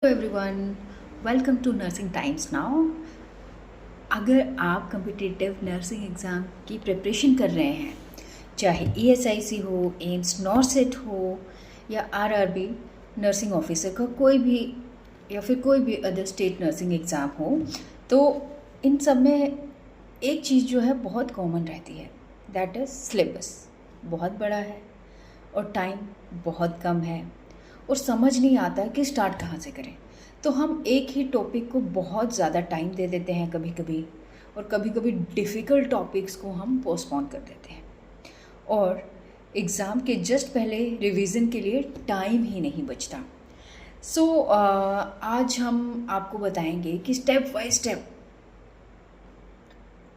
Hello everyone, welcome to nursing times now. अगर आप competitive nursing exam की preparation कर रहे हैं, चाहे ईएसआईसी हो, एम्स नॉरसेट हो या आरआरबी नर्सिंग ऑफिसर का कोई भी या फिर कोई भी अदर स्टेट नर्सिंग एग्ज़ाम हो, तो इन सब में एक चीज़ जो है बहुत कॉमन रहती है, दैट इज़ सिलेबस बहुत बड़ा है और टाइम बहुत कम है और समझ नहीं आता है कि स्टार्ट कहाँ से करें। तो हम एक ही टॉपिक को बहुत ज़्यादा टाइम दे देते हैं कभी कभी, और कभी कभी डिफ़िकल्ट टॉपिक्स को हम पोस्टपोन कर देते हैं और एग्ज़ाम के जस्ट पहले रिवीजन के लिए टाइम ही नहीं बचता। सो आज हम आपको बताएंगे कि स्टेप बाय स्टेप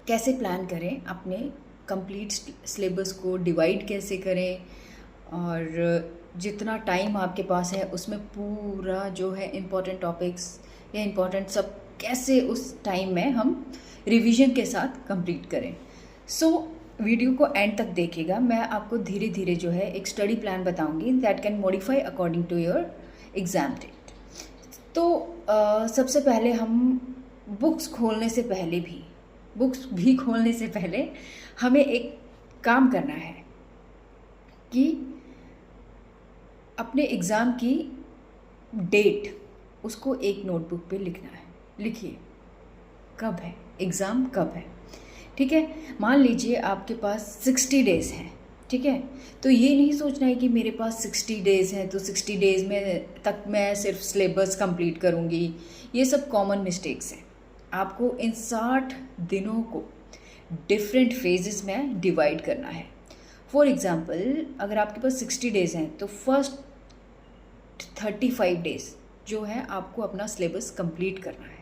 कैसे प्लान करें, अपने कंप्लीट सिलेबस को डिवाइड कैसे करें और जितना टाइम आपके पास है उसमें पूरा जो है इम्पॉर्टेंट टॉपिक्स या इम्पॉर्टेंट सब कैसे उस टाइम में हम रिवीजन के साथ कंप्लीट करें। सो वीडियो को एंड तक देखिएगा। मैं आपको धीरे धीरे जो है एक स्टडी प्लान बताऊंगी that can modify according to your exam date. तो सबसे पहले हम बुक्स खोलने से पहले हमें एक काम करना है कि अपने एग्ज़ाम की डेट उसको एक नोटबुक पे लिखना है। लिखिए कब है एग्ज़ाम, कब है। ठीक है, मान लीजिए आपके पास 60 डेज़ हैं। ठीक है, तो ये नहीं सोचना है कि मेरे पास 60 डेज़ हैं तो 60 डेज़ में तक मैं सिर्फ सिलेबस कंप्लीट करूँगी। ये सब कॉमन मिस्टेक्स हैं। आपको इन 60 दिनों को डिफरेंट फेजेस में डिवाइड करना है। फॉर एग्ज़ाम्पल, अगर आपके पास 60 डेज़ हैं तो फर्स्ट 35 डेज़ जो है आपको अपना सिलेबस कंप्लीट करना है।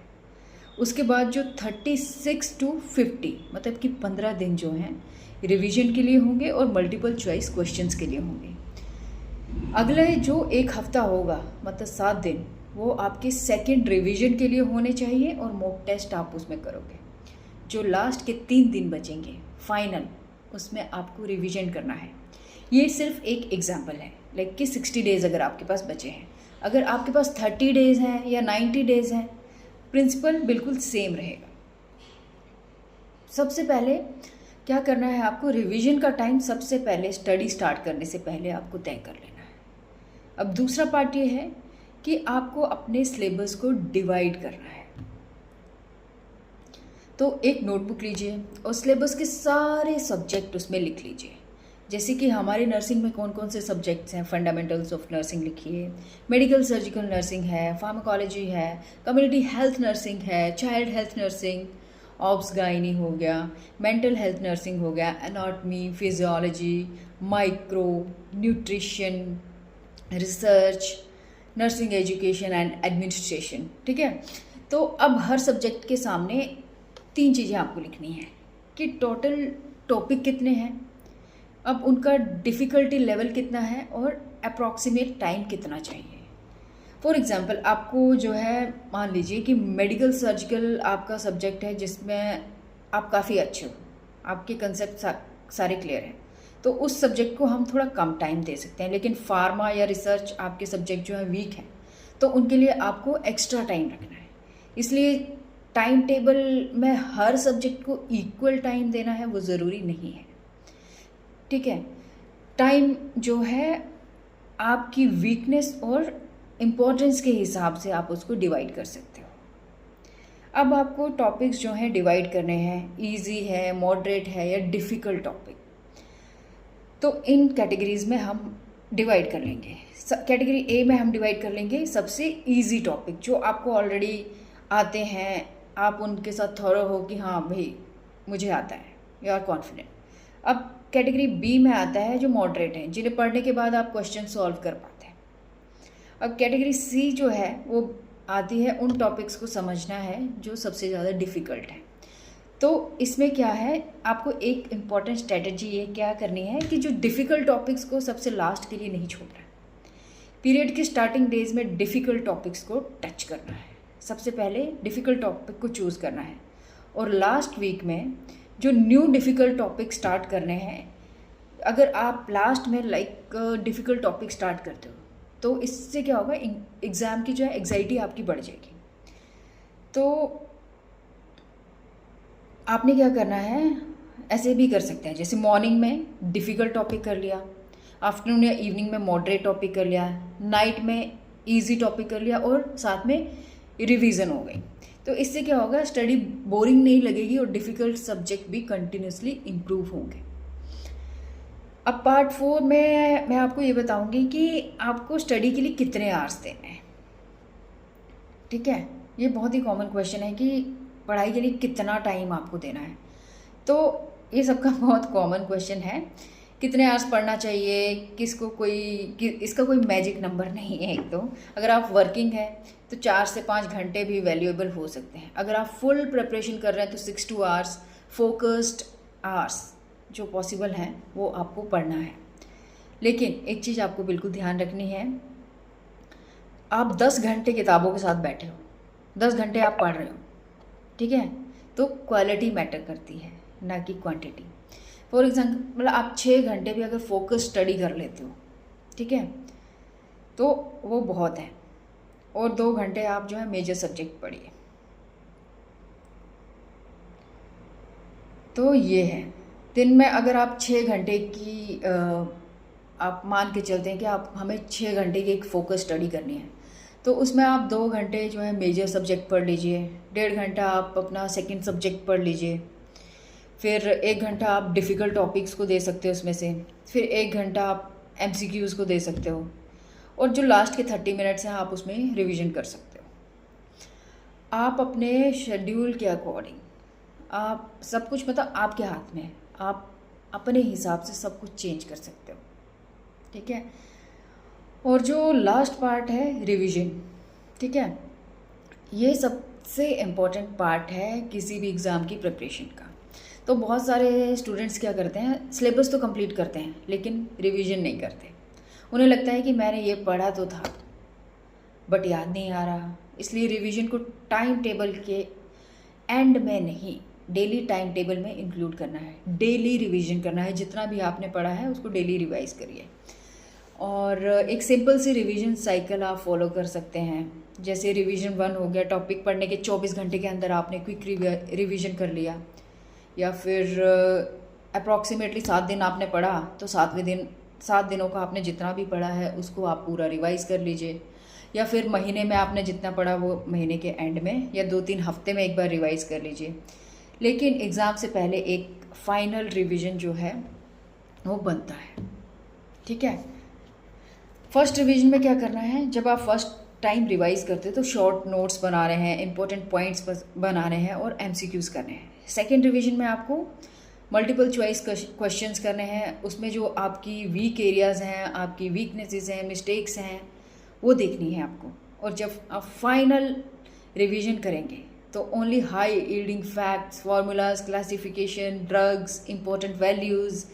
उसके बाद जो 36 टू 50 मतलब कि 15 दिन जो हैं रिवीजन के लिए होंगे और मल्टीपल चॉइस क्वेश्चंस के लिए होंगे। अगले जो एक हफ्ता होगा मतलब 7 दिन, वो आपके सेकंड रिवीजन के लिए होने चाहिए और मॉक टेस्ट आप उसमें करोगे। जो लास्ट के 3 दिन बचेंगे फाइनल, उसमें आपको रिवीजन करना है। ये सिर्फ एक एग्जाम्पल है, लाइक कि 60 डेज़ अगर आपके पास बचे हैं। अगर आपके पास 30 डेज़ हैं या 90 डेज़ हैं, प्रिंसिपल बिल्कुल सेम रहेगा। सबसे पहले क्या करना है, आपको रिवीजन का टाइम सबसे पहले स्टडी स्टार्ट करने से पहले आपको तय कर लेना है। अब दूसरा पार्ट ये है कि आपको अपने सिलेबस को डिवाइड करना है। तो एक नोटबुक लीजिए और सिलेबस के सारे सब्जेक्ट उसमें लिख लीजिए। जैसे कि हमारे नर्सिंग में कौन कौन से सब्जेक्ट्स हैं, फंडामेंटल्स ऑफ नर्सिंग लिखिए, मेडिकल सर्जिकल नर्सिंग है, फार्माकोलॉजी है, कम्युनिटी हेल्थ नर्सिंग है, child health nursing, obs gynae हो गया, मेंटल हेल्थ नर्सिंग हो गया, anatomy, physiology, micro, nutrition, research, nursing education and administration. ठीक है, तो अब हर सब्जेक्ट के सामने 3 चीज़ें आपको लिखनी है कि टोटल टॉपिक कितने हैं, अब उनका डिफ़िकल्टी लेवल कितना है और अप्रॉक्सीमेट टाइम कितना चाहिए। फॉर एग्ज़ाम्पल, आपको जो है मान लीजिए कि मेडिकल सर्जिकल आपका सब्जेक्ट है जिसमें आप काफ़ी अच्छे हो, आपके कंसेप्ट सारे क्लियर हैं, तो उस सब्जेक्ट को हम थोड़ा कम टाइम दे सकते हैं। लेकिन फार्मा या रिसर्च आपके सब्जेक्ट जो है वीक हैं, तो उनके लिए आपको एक्स्ट्रा टाइम रखना है। इसलिए टाइम टेबल में हर सब्जेक्ट को इक्वल टाइम देना है वो ज़रूरी नहीं है। ठीक है, टाइम जो है आपकी वीकनेस और इम्पोर्टेंस के हिसाब से आप उसको डिवाइड कर सकते हो। अब आपको टॉपिक्स जो हैं डिवाइड करने हैं, इजी है, मॉडरेट है या डिफ़िकल्ट टॉपिक। तो इन कैटेगरीज में हम डिवाइड कर लेंगे। कैटेगरी ए में हम डिवाइड कर लेंगे सबसे इजी टॉपिक जो आपको ऑलरेडी आते हैं, आप उनके साथ थॉरो हो कि हाँ भाई मुझे आता है, यू आर कॉन्फिडेंट। अब कैटेगरी बी में आता है जो मॉडरेट हैं, जिन्हें पढ़ने के बाद आप क्वेश्चन सॉल्व कर पाते हैं। अब कैटेगरी सी जो है वो आती है उन टॉपिक्स को समझना है जो सबसे ज़्यादा डिफ़िकल्ट है। तो इसमें क्या है, आपको एक इम्पॉर्टेंट स्ट्रेटजी ये क्या करनी है कि जो डिफ़िकल्ट टॉपिक्स को सबसे लास्ट के लिए नहीं छोड़ना है। पीरियड के स्टार्टिंग डेज में डिफ़िकल्ट टॉपिक्स को टच करना है। सबसे पहले डिफ़िकल्ट टॉपिक को चूज़ करना है और लास्ट वीक में जो न्यू डिफ़िकल्ट टॉपिक स्टार्ट करने हैं। अगर आप लास्ट में डिफ़िकल्ट टॉपिक स्टार्ट करते हो तो इससे क्या होगा, एग्ज़ाम की जो है एग्जाइटी आपकी बढ़ जाएगी। तो आपने क्या करना है, ऐसे भी कर सकते हैं, जैसे मॉर्निंग में डिफ़िकल्ट टॉपिक कर लिया, आफ्टरनून या इवनिंग में मॉडरेट टॉपिक कर लिया, नाइट में इजी टॉपिक कर लिया और साथ में रिवीजन हो गई। तो इससे क्या होगा, स्टडी बोरिंग नहीं लगेगी और डिफ़िकल्ट सब्जेक्ट भी कंटिन्यूसली इम्प्रूव होंगे। अब पार्ट 4 में मैं आपको ये बताऊंगी कि आपको स्टडी के लिए कितने आवर्स देने हैं। ठीक है, ये बहुत ही कॉमन क्वेश्चन है कि पढ़ाई के लिए कितना टाइम आपको देना है। तो ये सबका बहुत कॉमन क्वेश्चन है, कितने आवर्स पढ़ना चाहिए, किसको इसका कोई मैजिक नंबर नहीं है। एक तो अगर आप वर्किंग है तो 4 से 5 घंटे भी वैल्यूएबल हो सकते हैं। अगर आप फुल प्रिपरेशन कर रहे हैं तो 6 to 8 आवर्स फोकस्ड आवर्स जो पॉसिबल हैं वो आपको पढ़ना है। लेकिन एक चीज़ आपको बिल्कुल ध्यान रखनी है, आप 10 घंटे किताबों के साथ बैठे हो, 10 घंटे आप पढ़ रहे हो, ठीक है, तो क्वालिटी मैटर करती है ना कि क्वांटिटी। फॉर एग्जाम्पल मतलब आप 6 घंटे भी अगर फोकस स्टडी कर लेते हो, ठीक है, तो वो बहुत है। और 2 घंटे आप जो है मेजर सब्जेक्ट पढ़िए। तो ये है, दिन में अगर आप 6 घंटे की आप मान के चलते हैं कि आप हमें 6 घंटे की एक फोकस स्टडी करनी है, तो उसमें आप 2 घंटे जो है मेजर सब्जेक्ट पढ़ लीजिए, 1.5 घंटा आप अपना सेकंड सब्जेक्ट पढ़ लीजिए, फिर 1 घंटा आप डिफ़िकल्ट टॉपिक्स को दे सकते हो उसमें से, फिर 1 घंटा आप MCQs को दे सकते हो, और जो लास्ट के 30 मिनट्स हैं आप उसमें रिवीजन कर सकते हो। आप अपने शेड्यूल के अकॉर्डिंग आप सब कुछ, मतलब आपके हाथ में है, आप अपने हिसाब से सब कुछ चेंज कर सकते हो। ठीक है, और जो लास्ट पार्ट है रिवीजन, ठीक है, ये सबसे इम्पॉर्टेंट पार्ट है किसी भी एग्ज़ाम की प्रिपरेशन का। तो बहुत सारे स्टूडेंट्स क्या करते हैं, सिलेबस तो कंप्लीट करते हैं लेकिन रिवीजन नहीं करते। उन्हें लगता है कि मैंने ये पढ़ा तो था बट याद नहीं आ रहा, इसलिए रिवीजन को टाइम टेबल के एंड में नहीं, डेली टाइम टेबल में इंक्लूड करना है, डेली रिवीजन करना है। जितना भी आपने पढ़ा है उसको डेली रिवाइज करिए। और एक सिंपल सी रिवीजन साइकिल आप फॉलो कर सकते हैं। जैसे रिवीजन 1 हो गया, टॉपिक पढ़ने के 24 घंटे के अंदर आपने क्विक रिवीजन कर लिया, या फिर अप्रॉक्सीमेटली 7 दिन आपने पढ़ा तो 7 दिनों का आपने जितना भी पढ़ा है उसको आप पूरा रिवाइज कर लीजिए, या फिर महीने में आपने जितना पढ़ा वो महीने के एंड में या 2-3 हफ्ते में एक बार रिवाइज कर लीजिए। लेकिन एग्ज़ाम से पहले एक फाइनल रिवीजन जो है वो बनता है। ठीक है, फर्स्ट रिवीजन में क्या करना है, जब आप फर्स्ट टाइम रिवाइज करते हो तो शॉर्ट नोट्स बना रहे हैं, इंपॉर्टेंट पॉइंट्स बना रहे हैं और MCQs करने हैं। सेकेंड रिवीजन में आपको मल्टीपल चॉइस क्वेश्चंस करने हैं, उसमें जो आपकी वीक एरियाज़ हैं, आपकी वीकनेसेस हैं, मिस्टेक्स हैं, वो देखनी है आपको। और जब आप फाइनल रिवीजन करेंगे तो only high yielding facts, formulas, classification, drugs, important values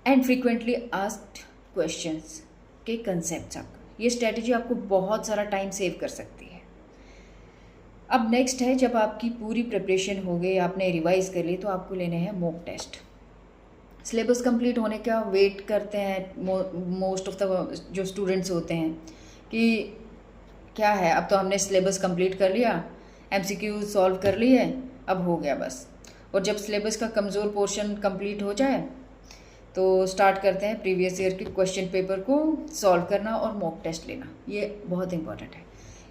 and frequently asked questions के कंसेप्ट्स आपको, ये स्ट्रेटजी आपको बहुत सारा टाइम सेव कर सकती है। अब नेक्स्ट है, जब आपकी पूरी प्रिपरेशन हो गई, आपने रिवाइज कर ली, तो आपको लेने हैं मॉक टेस्ट। सिलेबस कंप्लीट होने का वेट करते हैं मोस्ट ऑफ द जो स्टूडेंट्स होते हैं कि क्या है, अब तो हमने सिलेबस कंप्लीट कर लिया, MCQ सॉल्व कर लिए, अब हो गया बस। और जब सिलेबस का कमज़ोर पोर्शन कंप्लीट हो जाए तो स्टार्ट करते हैं प्रीवियस ईयर के क्वेश्चन पेपर को सॉल्व करना और मॉक टेस्ट लेना। ये बहुत इंपॉर्टेंट है।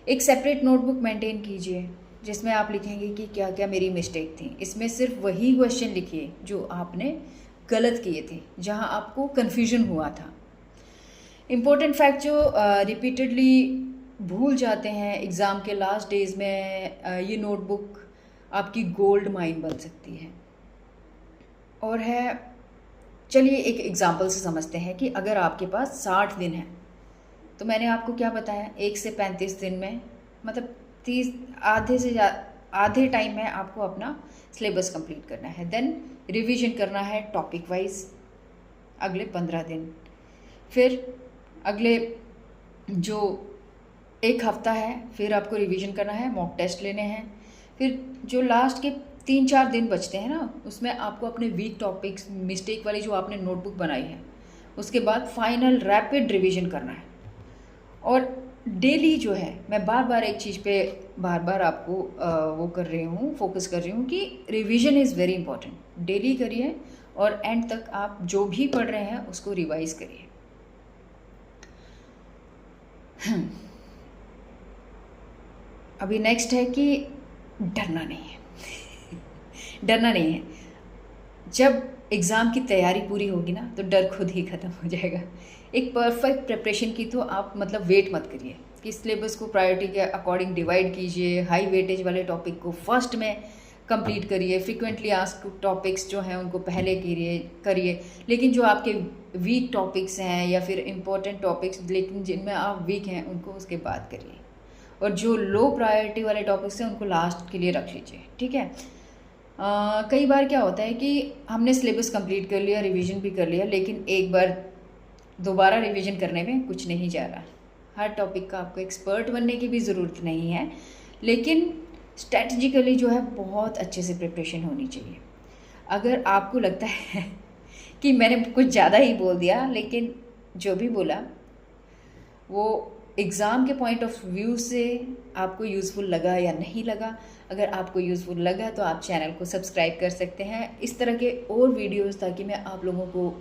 एक सेपरेट नोटबुक मेंटेन कीजिए जिसमें आप लिखेंगे कि क्या क्या मेरी मिस्टेक थी। इसमें सिर्फ वही क्वेश्चन लिखिए जो आपने गलत किए थे, जहां आपको कन्फ्यूजन हुआ था। इम्पोर्टेंट फैक्ट जो रिपीटेडली भूल जाते हैं एग्ज़ाम के लास्ट डेज में, ये नोटबुक आपकी गोल्ड माइन बन सकती है। और है, चलिए एक एग्ज़ाम्पल से समझते हैं कि अगर आपके पास 60 दिन है, तो मैंने आपको क्या बताया, 1 से 35 दिन में, मतलब 30 आधे टाइम में आपको अपना सिलेबस कंप्लीट करना है। देन रिवीजन करना है टॉपिक वाइज अगले 15 दिन। फिर अगले जो 1 हफ्ता है फिर आपको रिवीजन करना है, मॉक टेस्ट लेने हैं। फिर जो लास्ट के 3-4 दिन बचते हैं ना, उसमें आपको अपने वीक टॉपिक्स, मिस्टेक वाली जो आपने नोटबुक बनाई है, उसके बाद फाइनल रैपिड रिवीजन करना है। और डेली जो है, मैं बार बार एक चीज़ पे बार बार आपको वो कर रही हूँ, फोकस कर रही हूँ कि revision is very important. Daily करिए और एंड तक आप जो भी पढ़ रहे हैं उसको रिवाइज करिए। अभी नेक्स्ट है कि डरना नहीं है। डरना नहीं है। जब एग्ज़ाम की तैयारी पूरी होगी ना तो डर खुद ही ख़त्म हो जाएगा। एक परफेक्ट प्रिपरेशन की तो आप मतलब वेट मत करिए कि सिलेबस को प्रायोरिटी के अकॉर्डिंग डिवाइड कीजिए, हाई वेटेज वाले टॉपिक को फर्स्ट में कंप्लीट करिए, फ्रीक्वेंटली आस्क्ड टॉपिक्स जो हैं उनको पहले करिए। लेकिन जो आपके वीक टॉपिक्स हैं या फिर इम्पोर्टेंट टॉपिक्स लेकिन जिनमें आप वीक हैं उनको उसके बाद करिए, और जो लो प्रायोरिटी वाले टॉपिक्स हैं उनको लास्ट के लिए रख लीजिए, ठीक है। कई बार क्या होता है कि हमने सिलेबस कंप्लीट कर लिया, रिवीजन भी कर लिया, लेकिन एक बार दोबारा रिवीजन करने में कुछ नहीं जा रहा। हर टॉपिक का आपको एक्सपर्ट बनने की भी ज़रूरत नहीं है, लेकिन स्ट्रैटेजिकली जो है बहुत अच्छे से प्रिपरेशन होनी चाहिए। अगर आपको लगता है कि मैंने कुछ ज़्यादा ही बोल दिया, लेकिन जो भी बोला वो एग्ज़ाम के पॉइंट ऑफ व्यू से आपको यूज़फुल लगा या नहीं लगा, अगर आपको यूज़फुल लगा तो आप चैनल को सब्सक्राइब कर सकते हैं इस तरह के और वीडियोस, ताकि मैं आप लोगों को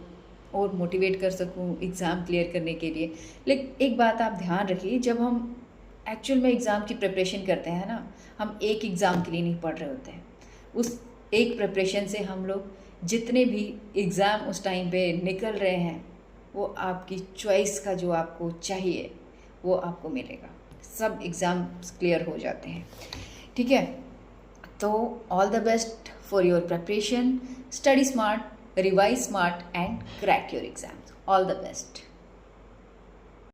और मोटिवेट कर सकूं एग्ज़ाम क्लियर करने के लिए। लेकिन एक बात आप ध्यान रखिए, जब हम एक्चुअल में एग्ज़ाम की प्रिपरेशन करते हैं ना, हम एक एग्ज़ाम के लिए नहीं पढ़ रहे होते हैं। उस एक प्रिपरेशन से हम लोग जितने भी एग्ज़ाम उस टाइम पे निकल रहे हैं वो आपकी चॉइस का जो आपको चाहिए वो आपको मिलेगा। सब एग्ज़ाम्स क्लियर हो जाते हैं, ठीक है। तो all the best for your preparation, study smart, revise smart and crack your exams. All the best.